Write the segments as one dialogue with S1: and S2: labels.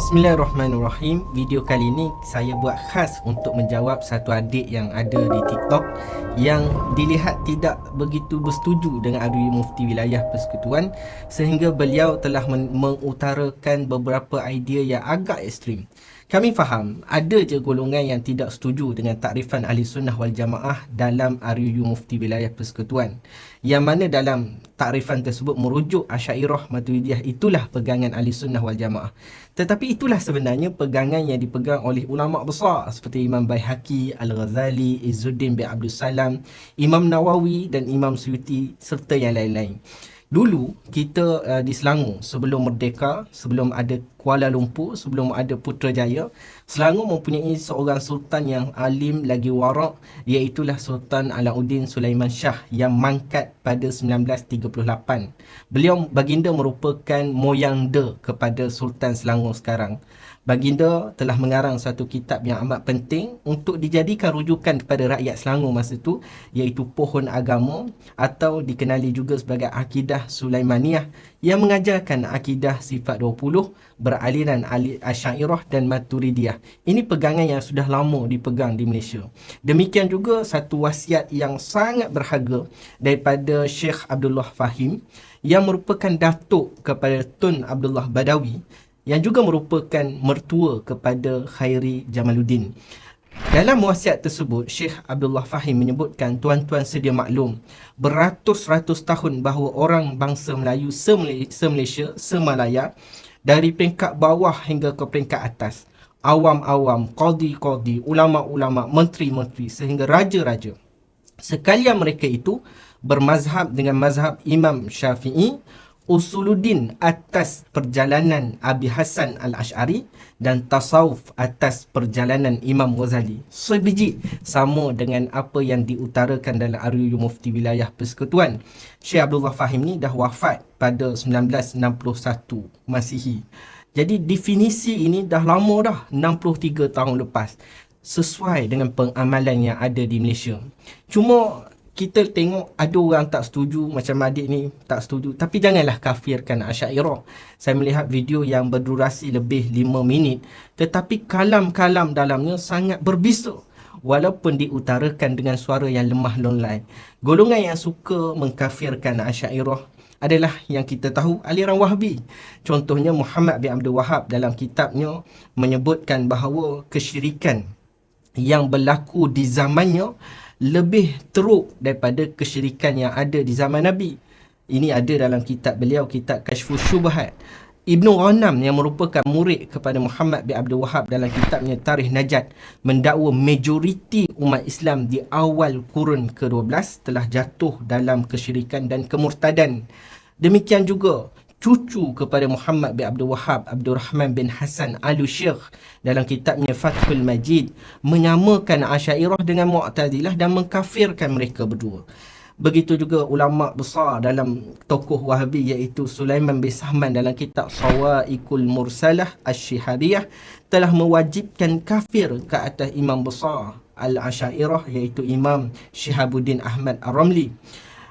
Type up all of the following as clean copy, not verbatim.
S1: Bismillahirrahmanirrahim. Video kali ini saya buat khas untuk menjawab satu adik yang ada di TikTok yang dilihat tidak begitu bersetuju dengan RUU Mufti Wilayah Persekutuan, sehingga beliau telah mengutarakan beberapa idea yang agak ekstrim. Kami faham ada je golongan yang tidak setuju dengan takrifan Ahli Sunnah wal Jamaah dalam RUU Mufti Wilayah Persekutuan, yang mana dalam takrifan tersebut merujuk Asy'ariyah Maturidiyah itulah pegangan Ahli Sunnah wal Jamaah. Tetapi itulah sebenarnya pegangan yang dipegang oleh ulama besar seperti Imam Baihaqi, Al-Ghazali, Izzuddin bin Abdul Salam, Imam Nawawi dan Imam Suyuti serta yang lain-lain. Dulu kita di Selangor, sebelum merdeka, sebelum ada Kuala Lumpur, sebelum ada Putrajaya, Selangor mempunyai seorang sultan yang alim lagi warak, iaitulah Sultan Alauddin Sulaiman Shah yang mangkat pada 1938. Baginda merupakan moyangda kepada Sultan Selangor sekarang. Baginda telah mengarang satu kitab yang amat penting untuk dijadikan rujukan kepada rakyat Selangor masa itu, iaitu Pohon Agama atau dikenali juga sebagai Akidah Sulaimaniyah, yang mengajarkan akidah sifat 20 beraliran Asy'ariyah dan Maturidiyah. Ini pegangan yang sudah lama dipegang di Malaysia. Demikian juga satu wasiat yang sangat berharga daripada Syekh Abdullah Fahim yang merupakan datuk kepada Tun Abdullah Badawi, yang juga merupakan mertua kepada Khairi Jamaluddin. Dalam wasiat tersebut, Syekh Abdullah Fahim menyebutkan, tuan-tuan sedia maklum, beratus-ratus tahun bahawa orang bangsa Melayu se-Malaysia, se-Malaya, dari peringkat bawah hingga ke peringkat atas, awam-awam, qadi-qadi, ulama-ulama, menteri-menteri sehingga raja-raja, sekalian mereka itu bermazhab dengan mazhab Imam Syafi'i, Usuluddin atas perjalanan Abi Hasan Al-Ash'ari, dan tasawuf atas perjalanan Imam Ghazali. Sebiji sama dengan apa yang diutarakan dalam RUU Mufti Wilayah Persekutuan. Syekh Abdullah Fahim ni dah wafat pada 1961 Masihi. Jadi definisi ini dah lama dah, 63 tahun lepas, sesuai dengan pengamalan yang ada di Malaysia. Cuma kita tengok ada orang tak setuju, macam adik ni tak setuju. Tapi janganlah kafirkan Asy'ariyah. Saya melihat video yang berdurasi lebih 5 minit, tetapi kalam-kalam dalamnya sangat berbisa, walaupun diutarakan dengan suara yang lemah lembut. Golongan yang suka mengkafirkan Asy'ariyah adalah yang kita tahu aliran Wahabi. Contohnya Muhammad bin Abdul Wahab dalam kitabnya menyebutkan bahawa kesyirikan yang berlaku di zamannya lebih teruk daripada kesyirikan yang ada di zaman Nabi. Ini ada dalam kitab beliau, kitab Kashfus Syubhat. Ibnu Ghanam yang merupakan murid kepada Muhammad bin Abdul Wahab dalam kitabnya Tarikh Najat mendakwa majoriti umat Islam di awal kurun ke-12 telah jatuh dalam kesyirikan dan kemurtadan. Demikian juga cucu kepada Muhammad bin Abdul Wahab, Abdul Rahman bin Hasan Al-Syekh, dalam kitabnya Fathul Majid menyamakan Asy'ariyah dengan Mu'tazilah dan mengkafirkan mereka berdua. Begitu juga ulama besar dalam tokoh Wahabi iaitu Sulaiman bin Sahman dalam kitab Sawa'iqul Mursalah Asy-Syihabiyah telah mewajibkan kafir ke atas imam besar Al-Asy'ariyah iaitu Imam Syihabuddin Ahmad Ar-Ramli.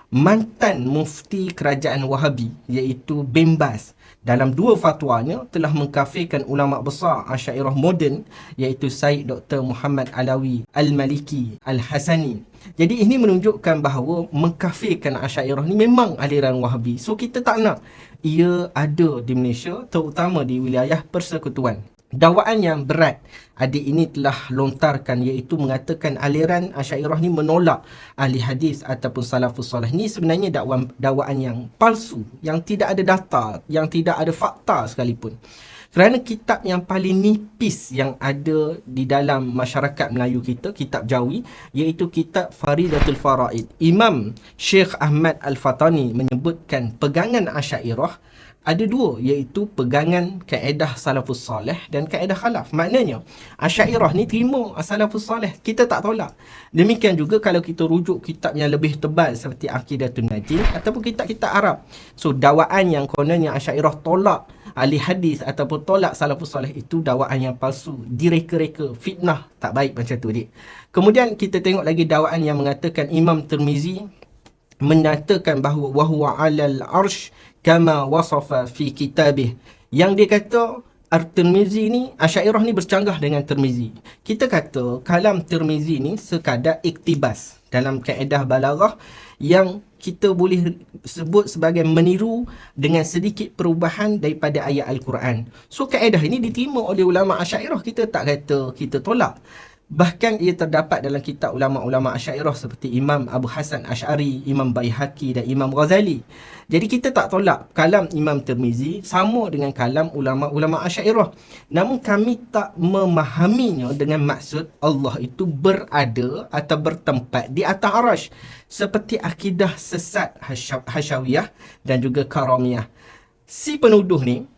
S1: Mantan mufti kerajaan Wahabi iaitu Bin Baz dalam dua fatwanya telah mengkafirkan ulama besar Asy'ariyah moden iaitu Syed Dr. Muhammad Alawi Al-Maliki Al-Hasani. Jadi ini menunjukkan bahawa mengkafirkan Asy'ariyah ni memang aliran Wahabi. So kita tak nak ia ada di Malaysia, terutama di wilayah persekutuan. Dakwaan yang berat adik ini telah lontarkan iaitu mengatakan aliran Asy'ariyah ni menolak ahli hadis ataupun salafus soleh. Ni sebenarnya dakwaan yang palsu, yang tidak ada data, yang tidak ada fakta sekalipun. Kerana kitab yang paling nipis yang ada di dalam masyarakat Melayu kita, kitab Jawi, iaitu kitab Faridatul Faraid. Imam Syekh Ahmad Al-Fatani menyebutkan pegangan Asy'ariyah ada dua, iaitu pegangan kaedah salafus salih dan kaedah khalaf. Maknanya Asy'ariyah ni terima salafus salih, kita tak tolak. Demikian juga kalau kita rujuk kitab yang lebih tebal seperti Aqidatul Najin ataupun kitab-kitab Arab. So dakwaan yang kononnya Asy'ariyah tolak ahli hadis ataupun tolak salafus salih itu dakwaan yang palsu, direka-reka, fitnah, tak baik macam tu dik. Kemudian kita tengok lagi dakwaan yang mengatakan Imam Tirmizi menyatakan bahawa wahuwa 'alal arsh kama wasafa fi kitabih, yang dia kata Tirmizi ni, Asy'ariyah ni bercanggah dengan Tirmizi. Kita kata kalam Tirmizi ni sekadar iktibas dalam kaedah balaghah yang kita boleh sebut sebagai meniru dengan sedikit perubahan daripada ayat Al-Quran. So kaedah ini diterima oleh ulama Asy'ariyah, kita tak kata kita tolak. Bahkan ia terdapat dalam kitab ulama-ulama Asy'ariyah seperti Imam Abu Hasan Asy'ari, Imam Baihaqi dan Imam Ghazali. Jadi kita tak tolak kalam Imam Tirmizi sama dengan kalam ulama-ulama Asy'ariyah. Namun kami tak memahaminya dengan maksud Allah itu berada atau bertempat di atas arasy seperti akidah sesat Hasyawiyah dan juga Karamiyah. Si penuduh ni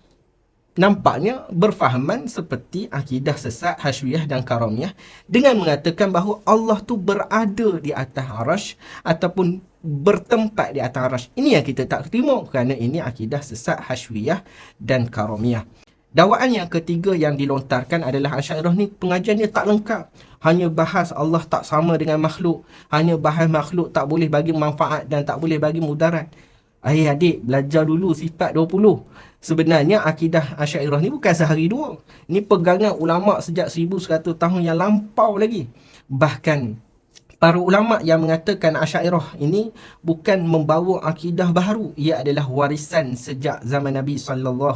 S1: nampaknya berfahaman seperti akidah sesat Hasyawiyah dan Karamiyah dengan mengatakan bahawa Allah tu berada di atas arasy ataupun bertempat di atas arasy. Ini yang kita tak terima kerana ini akidah sesat Hasyawiyah dan Karamiyah. Dakwaan yang ketiga yang dilontarkan adalah Asy'ariyah ni pengajiannya tak lengkap. Hanya bahas Allah tak sama dengan makhluk, hanya bahas makhluk tak boleh bagi manfaat dan tak boleh bagi mudarat. Adik belajar dulu sifat 20. Sebenarnya akidah Asy'ariyah ni bukan sehari dua. Ni pegangan ulama sejak 1100 tahun yang lampau lagi. Bahkan para ulama yang mengatakan Asy'ariyah ini bukan membawa akidah baru, ia adalah warisan sejak zaman Nabi SAW.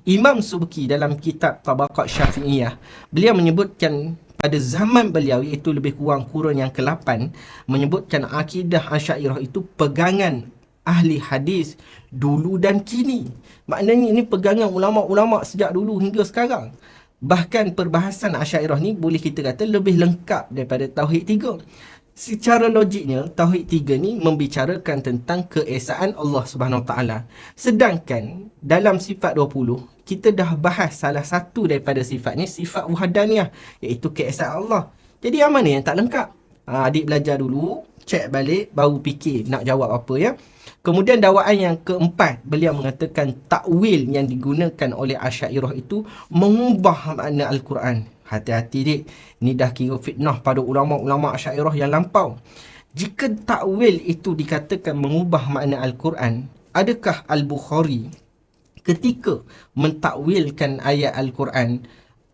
S1: Imam Subki dalam kitab Tabaqat Syafi'iyah, beliau menyebutkan pada zaman beliau, iaitu lebih kurang kurun yang ke-8, menyebutkan akidah Asy'ariyah itu pegangan ahli hadis dulu dan kini. Maknanya ini pegangan ulama-ulama sejak dulu hingga sekarang. Bahkan perbahasan Asy'ariyah ni boleh kita kata lebih lengkap daripada Tauhid 3. Secara logiknya, Tauhid 3 ni membicarakan tentang keesaan Allah Subhanahu Wa Taala. Sedangkan dalam sifat 20, kita dah bahas salah satu daripada sifatnya, sifat wahdaniyah, iaitu keesaan Allah. Jadi yang mana yang tak lengkap? Adik belajar dulu, cek balik, baru fikir nak jawab apa ya. Kemudian dakwaan yang keempat, beliau mengatakan takwil yang digunakan oleh Asy'ariyah itu mengubah makna Al-Quran. Hati-hati dik, ni dah kira fitnah pada ulama-ulama Asy'ariyah yang lampau. Jika takwil itu dikatakan mengubah makna Al-Quran, adakah Al-Bukhari ketika mentakwilkan ayat Al-Quran,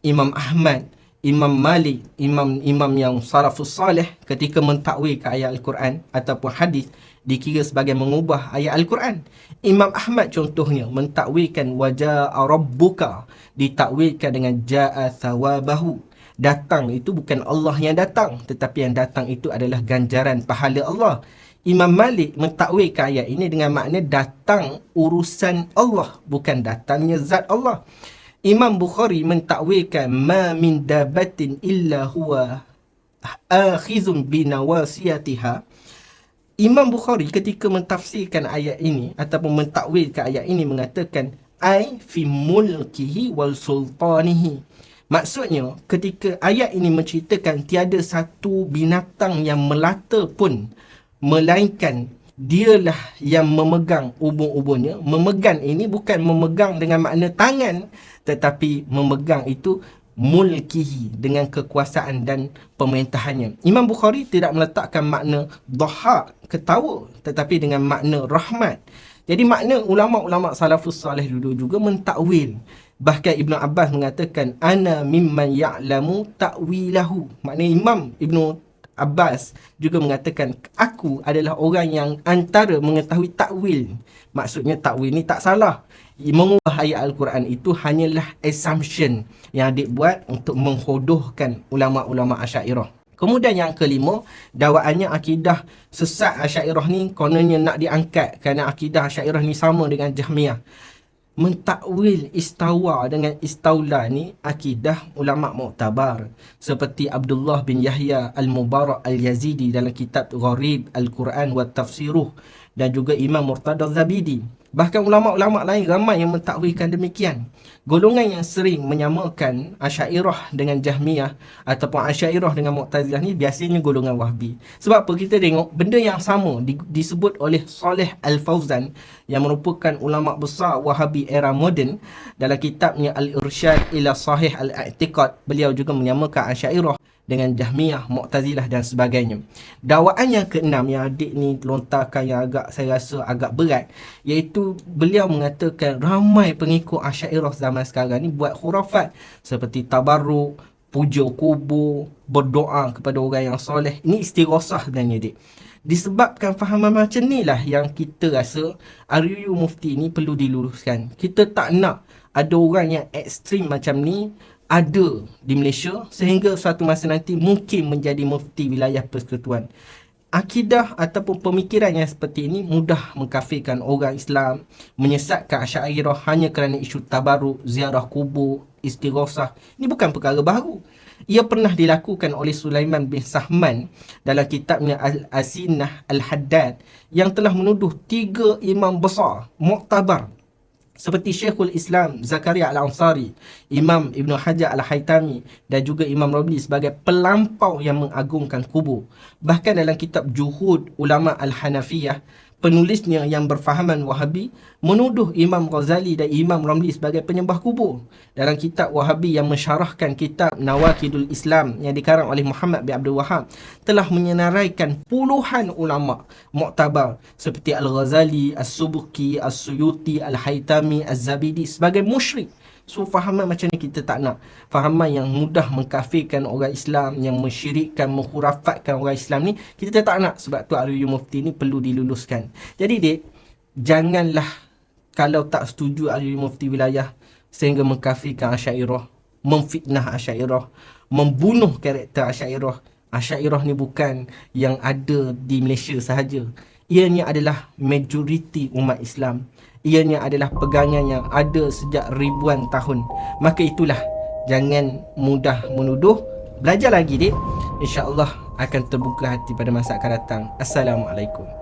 S1: Imam Ahmad, Imam Malik, imam yang salafus salih ketika mentakwilkan ayat Al-Quran ataupun hadis dikira sebagai mengubah ayat Al-Quran? Imam Ahmad contohnya mentakwilkan waja'a rabbuka, ditakwilkan dengan ja'a thawabahu. Datang itu bukan Allah yang datang, tetapi yang datang itu adalah ganjaran pahala Allah. Imam Malik mentakwilkan ayat ini dengan makna datang urusan Allah, bukan datangnya zat Allah. Imam Bukhari mentakwilkan ma min dabatin illa huwa akhizun binawasiyatiha. Imam Bukhari ketika mentafsirkan ayat ini ataupun mentakwilkan ayat ini mengatakan ai fi mulkihi wal sultanihi. Maksudnya ketika ayat ini menceritakan tiada satu binatang yang melata pun melainkan dialah yang memegang ubun-ubunnya. Memegang ini bukan memegang dengan makna tangan, tetapi memegang itu mulkihi, dengan kekuasaan dan pemerintahannya. Imam Bukhari tidak meletakkan makna dhahak, ketawa, tetapi dengan makna rahmat. Jadi makna ulama-ulama salafus salih dulu juga mentakwil. Bahkan Ibnu Abbas mengatakan ana mimman ya'lamu ta'wilahu. Maknanya Imam Ibnu Abbas juga mengatakan aku adalah orang yang antara mengetahui takwil. Maksudnya takwil ni tak salah. Mengubah ayat Al-Quran itu hanyalah assumption yang adik buat untuk menghodohkan ulama-ulama Asy'ariyah. Kemudian yang kelima, dakwaannya akidah sesat Asy'ariyah ni kononnya nak diangkat kerana akidah Asy'ariyah ni sama dengan Jahmiyah. Mentakwil istawa dengan istaula ni akidah ulama muktabar seperti Abdullah bin Yahya Al-Mubarak Al-Yazidi dalam kitab Gharib Al-Quran wa Tafsiruh dan juga Imam Murtada Zabidi. Bahkan ulama-ulama lain ramai yang mentakwilkan demikian. Golongan yang sering menyamakan Asy'ariyah dengan Jahmiyah ataupun Asy'ariyah dengan Mu'tazilah ni biasanya golongan Wahbi. Sebab apa? Kita tengok benda yang sama disebut oleh Saleh Al-Fauzan yang merupakan ulama besar Wahabi era moden dalam kitabnya Al-Irsyad ila Sahih Al-I'tiqad. Beliau juga menyamakan Asy'ariyah dengan Jahmiyah, Mu'tazilah dan sebagainya. Dakwaan yang keenam yang adik ni lontarkan yang saya rasa agak berat, iaitu beliau mengatakan ramai pengikut Asy'ariyah zaman sekarang ni buat khurafat seperti tabarruk, puja kubur, berdoa kepada orang yang soleh. Ini istighosah sebenarnya, dik. Disebabkan fahaman macam ni lah yang kita rasa RUU Mufti ni perlu diluruskan. Kita tak nak ada orang yang ekstrim macam ni ada di Malaysia sehingga suatu masa nanti mungkin menjadi mufti wilayah persekutuan. Akidah ataupun pemikiran yang seperti ini mudah mengkafirkan orang Islam, menyesatkan Asy'ariyah hanya kerana isu tabarruk, ziarah kubur, istighosah. Ini bukan perkara baru. Ia pernah dilakukan oleh Sulaiman bin Sahman dalam kitabnya Al-Asinah Al-Haddad yang telah menuduh 3 imam besar muktabar seperti Syekhul Islam Zakaria Al-Ansari, Imam Ibn Hajar Al-Haytami dan juga Imam Ramli sebagai pelampau yang mengagungkan kubur. Bahkan dalam kitab Juhud Ulama Al-Hanafiyah, penulisnya yang berfahaman Wahabi menuduh Imam Ghazali dan Imam Ramli sebagai penyembah kubur. Dalam kitab Wahabi yang mensyarahkan kitab Nawaqidul Islam yang dikarang oleh Muhammad bin Abdul Wahab, telah menyenaraikan puluhan ulama muktabar seperti Al-Ghazali, As-Subki, As-Suyuti, Al-Haytami, Az-Zabidi sebagai musyrik. So fahaman macam ni kita tak nak. Fahaman yang mudah mengkafirkan orang Islam, yang mensyirikkan, menghurafatkan orang Islam ni, kita tak nak. Sebab tu RUU Mufti ni perlu diluluskan. Jadi dik, janganlah kalau tak setuju RUU Mufti wilayah sehingga mengkafirkan Asy'ariyah, memfitnah Asy'ariyah, membunuh karakter Asy'ariyah. Asy'ariyah ni bukan yang ada di Malaysia sahaja. Ianya adalah majoriti umat Islam. Ianya adalah pegangan yang ada sejak ribuan tahun. Maka itulah, jangan mudah menuduh. Belajar lagi dik. InsyaAllah akan terbuka hati pada masa akan datang. Assalamualaikum.